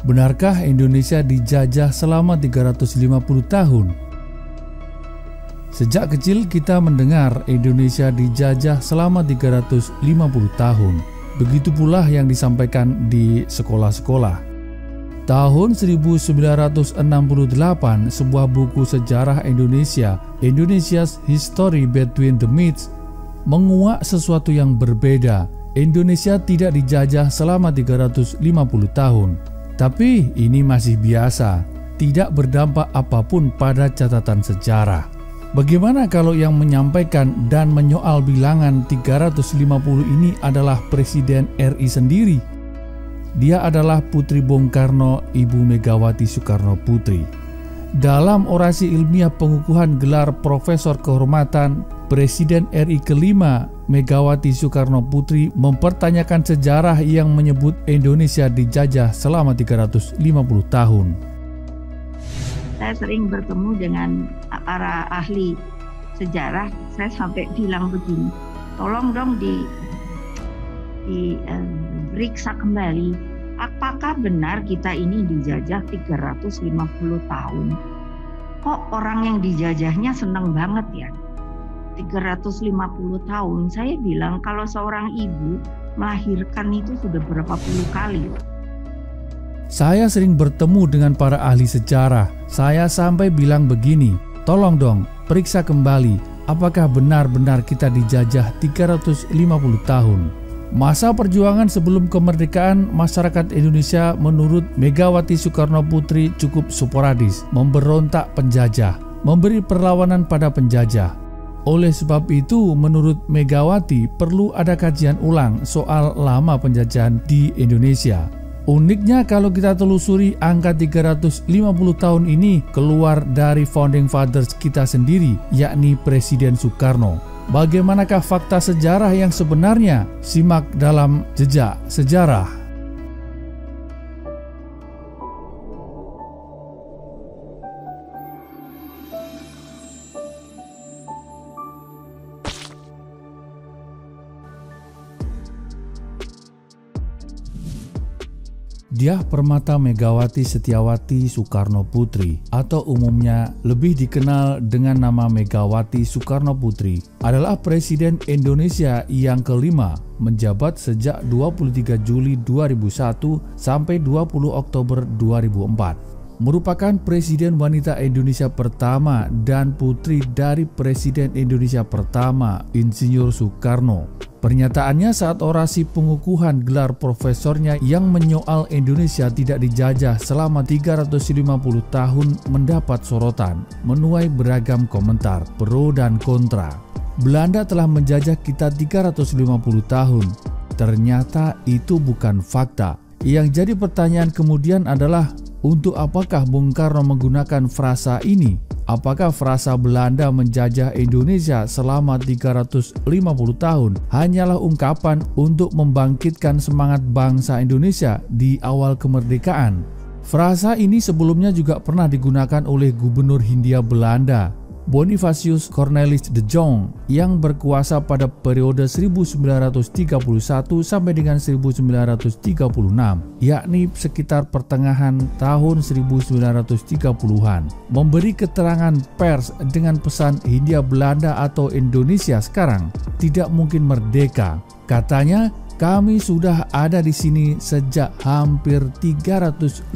Benarkah Indonesia dijajah selama 350 tahun? Sejak kecil kita mendengar Indonesia dijajah selama 350 tahun. Begitu pula yang disampaikan di sekolah-sekolah. Tahun 1968, sebuah buku sejarah Indonesia, Indonesia's History Between the Myths, menguak sesuatu yang berbeda. Indonesia tidak dijajah selama 350 tahun. Tapi ini masih biasa, tidak berdampak apapun pada catatan sejarah. Bagaimana kalau yang menyampaikan dan menyoal bilangan 350 ini adalah Presiden RI sendiri? Dia adalah Putri Bung Karno, Ibu Megawati Soekarno Putri. Dalam orasi ilmiah pengukuhan gelar Profesor Kehormatan, Presiden RI kelima Megawati Soekarno Putri mempertanyakan sejarah yang menyebut Indonesia dijajah selama 350 tahun. Saya sering bertemu dengan para ahli sejarah, saya sampai bilang begini, tolong dong diperiksa kembali, apakah benar kita ini dijajah 350 tahun? Kok orang yang dijajahnya senang banget ya? 350 tahun, saya bilang kalau seorang ibu melahirkan itu sudah berapa puluh kali. Saya sering bertemu dengan para ahli sejarah. Saya sampai bilang begini, tolong dong periksa kembali apakah benar-benar kita dijajah 350 tahun. Masa perjuangan sebelum kemerdekaan masyarakat Indonesia menurut Megawati Soekarno Putri cukup sporadis, memberontak penjajah, memberi perlawanan pada penjajah. Oleh sebab itu, menurut Megawati perlu ada kajian ulang soal lama penjajahan di Indonesia. Uniknya kalau kita telusuri angka 350 tahun ini keluar dari founding fathers kita sendiri, yakni Presiden Soekarno. Bagaimanakah fakta sejarah yang sebenarnya? Simak dalam Jejak Sejarah. Dyah Permata Megawati Setiawati Soekarno Putri atau umumnya lebih dikenal dengan nama Megawati Soekarno Putri adalah Presiden Indonesia yang kelima menjabat sejak 23 Juli 2001 sampai 20 Oktober 2004. Merupakan Presiden wanita Indonesia pertama dan putri dari Presiden Indonesia pertama, Insinyur Soekarno. Pernyataannya saat orasi pengukuhan gelar profesornya yang menyoal Indonesia tidak dijajah selama 350 tahun mendapat sorotan, menuai beragam komentar pro dan kontra. Belanda telah menjajah kita 350 tahun. Ternyata itu bukan fakta. Yang jadi pertanyaan kemudian adalah, untuk apakah Bung Karno menggunakan frasa ini? Apakah frasa Belanda menjajah Indonesia selama 350 tahun hanyalah ungkapan untuk membangkitkan semangat bangsa Indonesia di awal kemerdekaan? Frasa ini sebelumnya juga pernah digunakan oleh Gubernur Hindia Belanda, Bonifacius Cornelis de Jong, yang berkuasa pada periode 1931 sampai dengan 1936, yakni sekitar pertengahan tahun 1930-an, memberi keterangan pers dengan pesan Hindia Belanda atau Indonesia sekarang tidak mungkin merdeka. Katanya, kami sudah ada di sini sejak hampir 350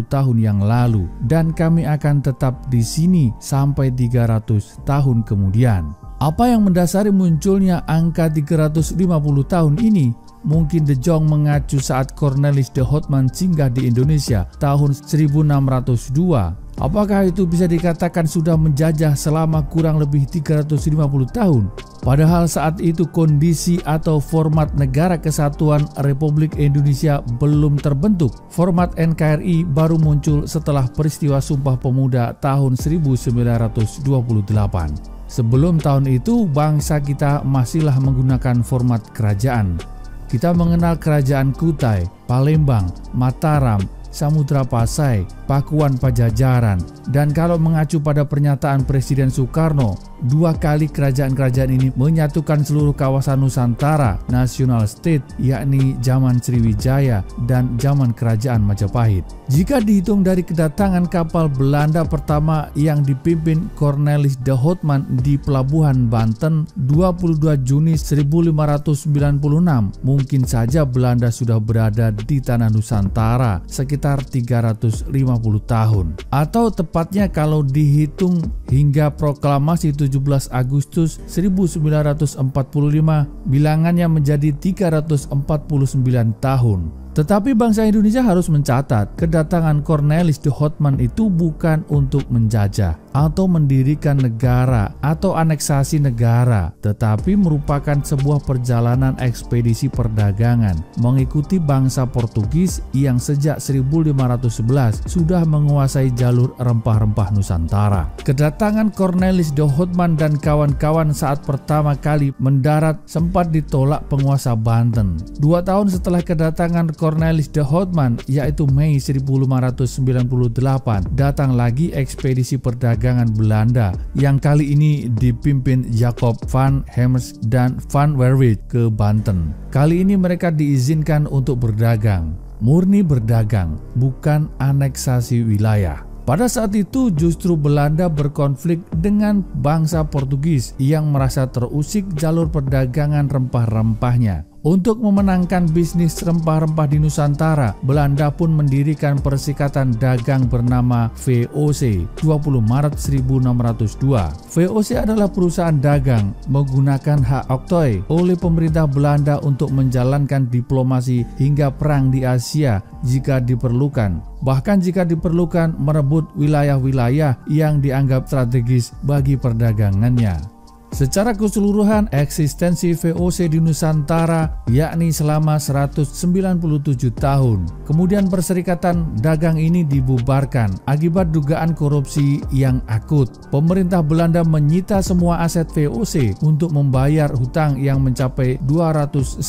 tahun yang lalu dan kami akan tetap di sini sampai 300 tahun kemudian. Apa yang mendasari munculnya angka 350 tahun ini? Mungkin De Jong mengacu saat Cornelis de Houtman singgah di Indonesia tahun 1602. Apakah itu bisa dikatakan sudah menjajah selama kurang lebih 350 tahun? Padahal saat itu kondisi atau format Negara Kesatuan Republik Indonesia belum terbentuk. Format NKRI baru muncul setelah peristiwa Sumpah Pemuda tahun 1928. Sebelum tahun itu, bangsa kita masihlah menggunakan format kerajaan. Kita mengenal kerajaan Kutai, Palembang, Mataram, Samudra Pasai, Pakuan Pajajaran. Dan kalau mengacu pada pernyataan Presiden Soekarno, 2 kali kerajaan-kerajaan ini menyatukan seluruh kawasan Nusantara National State, yakni zaman Sriwijaya dan zaman Kerajaan Majapahit. Jika dihitung dari kedatangan kapal Belanda pertama yang dipimpin Cornelis de Houtman di Pelabuhan Banten 22 Juni 1596, mungkin saja Belanda sudah berada di tanah Nusantara sekitar 350 tahun. Atau tepatnya kalau dihitung hingga proklamasi 17 Agustus 1945, bilangannya menjadi 349 tahun. Tetapi bangsa Indonesia harus mencatat, kedatangan Cornelis de Houtman itu bukan untuk menjajah atau mendirikan negara atau aneksasi negara, tetapi merupakan sebuah perjalanan ekspedisi perdagangan mengikuti bangsa Portugis yang sejak 1511 sudah menguasai jalur rempah-rempah Nusantara. Kedatangan Cornelis de Houtman dan kawan-kawan saat pertama kali mendarat sempat ditolak penguasa Banten. 2 tahun setelah kedatangan Cornelis de Houtman, yaitu Mei 1598, datang lagi ekspedisi perdagangan Belanda yang kali ini dipimpin Jacob van Hemers dan van Werwijk ke Banten. Kali ini mereka diizinkan untuk berdagang, murni berdagang, bukan aneksasi wilayah. Pada saat itu justru Belanda berkonflik dengan bangsa Portugis yang merasa terusik jalur perdagangan rempah-rempahnya. Untuk memenangkan bisnis rempah-rempah di Nusantara, Belanda pun mendirikan Perserikatan Dagang bernama VOC 20 Maret 1602. VOC adalah perusahaan dagang menggunakan hak oktoi oleh pemerintah Belanda untuk menjalankan diplomasi hingga perang di Asia jika diperlukan. Bahkan jika diperlukan merebut wilayah-wilayah yang dianggap strategis bagi perdagangannya. Secara keseluruhan, eksistensi VOC di Nusantara yakni selama 197 tahun. Kemudian Perserikatan Dagang ini dibubarkan akibat dugaan korupsi yang akut. Pemerintah Belanda menyita semua aset VOC untuk membayar hutang yang mencapai 219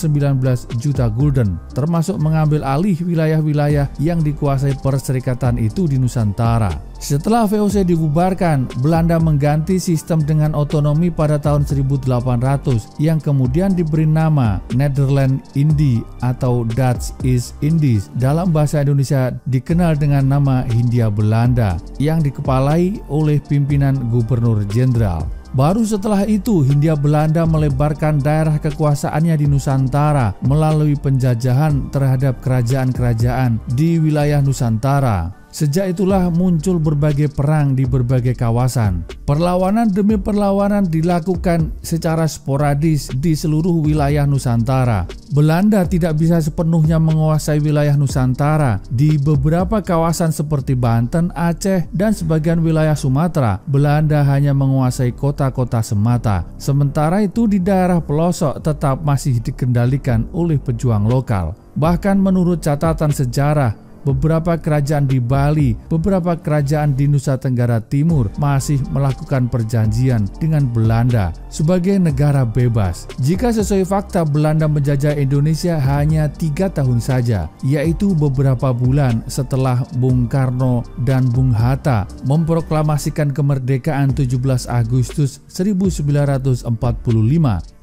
juta gulden, termasuk mengambil alih wilayah-wilayah yang dikuasai perserikatan itu di Nusantara. Setelah VOC dibubarkan, Belanda mengganti sistem dengan otonomi pada tahun 1800 yang kemudian diberi nama Nederland Indie atau Dutch East Indies. Dalam bahasa Indonesia dikenal dengan nama Hindia Belanda yang dikepalai oleh pimpinan Gubernur Jenderal. Baru setelah itu Hindia Belanda melebarkan daerah kekuasaannya di Nusantara melalui penjajahan terhadap kerajaan-kerajaan di wilayah Nusantara. Sejak itulah muncul berbagai perang di berbagai kawasan. Perlawanan demi perlawanan dilakukan secara sporadis di seluruh wilayah Nusantara. Belanda tidak bisa sepenuhnya menguasai wilayah Nusantara. Di beberapa kawasan seperti Banten, Aceh, dan sebagian wilayah Sumatera, Belanda hanya menguasai kota-kota semata. Sementara itu di daerah pelosok tetap masih dikendalikan oleh pejuang lokal. Bahkan menurut catatan sejarah, beberapa kerajaan di Bali, beberapa kerajaan di Nusa Tenggara Timur masih melakukan perjanjian dengan Belanda sebagai negara bebas. Jika sesuai fakta, Belanda menjajah Indonesia hanya 3 tahun saja, yaitu beberapa bulan setelah Bung Karno dan Bung Hatta memproklamasikan kemerdekaan 17 Agustus 1945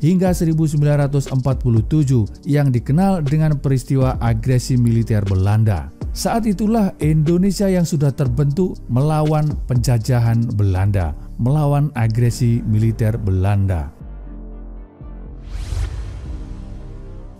hingga 1947 yang dikenal dengan peristiwa agresi militer Belanda. Saat itulah Indonesia yang sudah terbentuk melawan penjajahan Belanda, melawan agresi militer Belanda.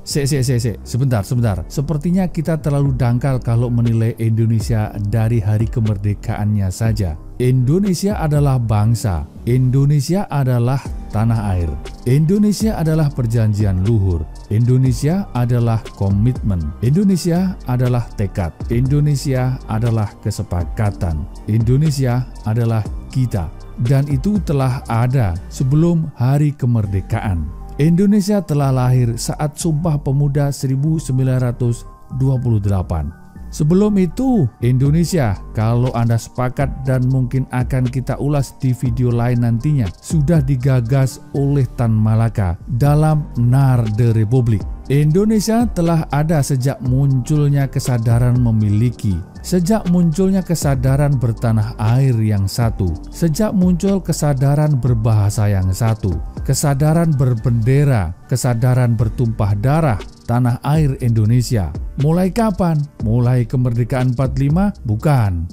Sebentar. Sepertinya kita terlalu dangkal kalau menilai Indonesia dari hari kemerdekaannya saja. Indonesia adalah bangsa, Indonesia adalah tanah air, Indonesia adalah perjanjian luhur, Indonesia adalah komitmen, Indonesia adalah tekad, Indonesia adalah kesepakatan, Indonesia adalah kita, dan itu telah ada sebelum hari kemerdekaan. Indonesia telah lahir saat Sumpah Pemuda 1928. Sebelum itu, Indonesia, kalau Anda sepakat dan mungkin akan kita ulas di video lain nantinya, sudah digagas oleh Tan Malaka dalam Narde Republik. Indonesia telah ada sejak munculnya kesadaran memiliki. Sejak munculnya kesadaran bertanah air yang satu, sejak muncul kesadaran berbahasa yang satu, kesadaran berbendera, kesadaran bertumpah darah, tanah air Indonesia. Mulai kapan? Mulai kemerdekaan 45? Bukan.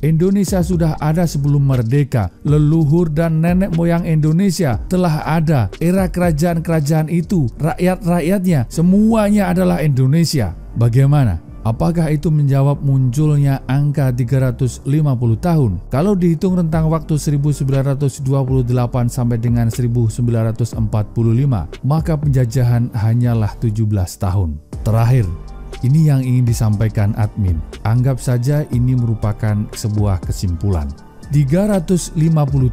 Indonesia sudah ada sebelum merdeka. Leluhur dan nenek moyang Indonesia telah ada. Era kerajaan-kerajaan itu, rakyat-rakyatnya, semuanya adalah Indonesia. Bagaimana? Apakah itu menjawab munculnya angka 350 tahun? Kalau dihitung rentang waktu 1928 sampai dengan 1945, maka penjajahan hanyalah 17 tahun. Terakhir, ini yang ingin disampaikan admin. Anggap saja ini merupakan sebuah kesimpulan. 350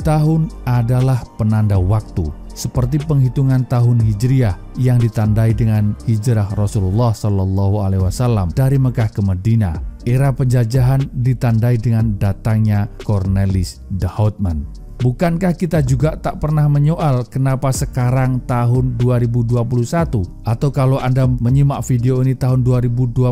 tahun adalah penanda waktu, seperti penghitungan tahun Hijriah yang ditandai dengan hijrah Rasulullah SAW dari Mekah ke Madinah. Era penjajahan ditandai dengan datangnya Cornelis de Houtman. Bukankah kita juga tak pernah menyoal kenapa sekarang tahun 2021? Atau kalau Anda menyimak video ini tahun 2022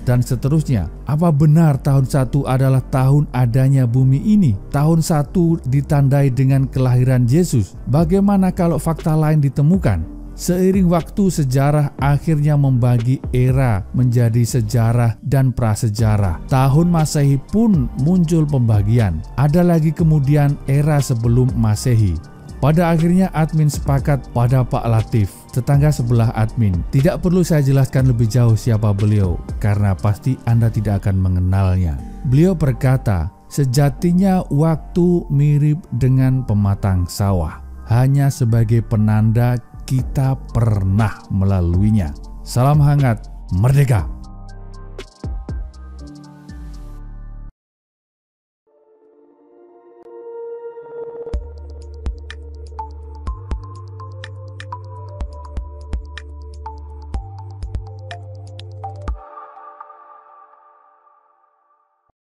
dan seterusnya, apa benar tahun 1 adalah tahun adanya bumi ini? Tahun 1 ditandai dengan kelahiran Yesus. Bagaimana kalau fakta lain ditemukan? Seiring waktu, sejarah akhirnya membagi era menjadi sejarah dan prasejarah. Tahun Masehi pun muncul pembagian. Ada lagi kemudian era sebelum Masehi. Pada akhirnya admin sepakat pada Pak Latif, tetangga sebelah admin. Tidak perlu saya jelaskan lebih jauh siapa beliau, karena pasti Anda tidak akan mengenalnya. Beliau berkata, sejatinya waktu mirip dengan pematang sawah, hanya sebagai penanda kita pernah melaluinya. Salam hangat, merdeka!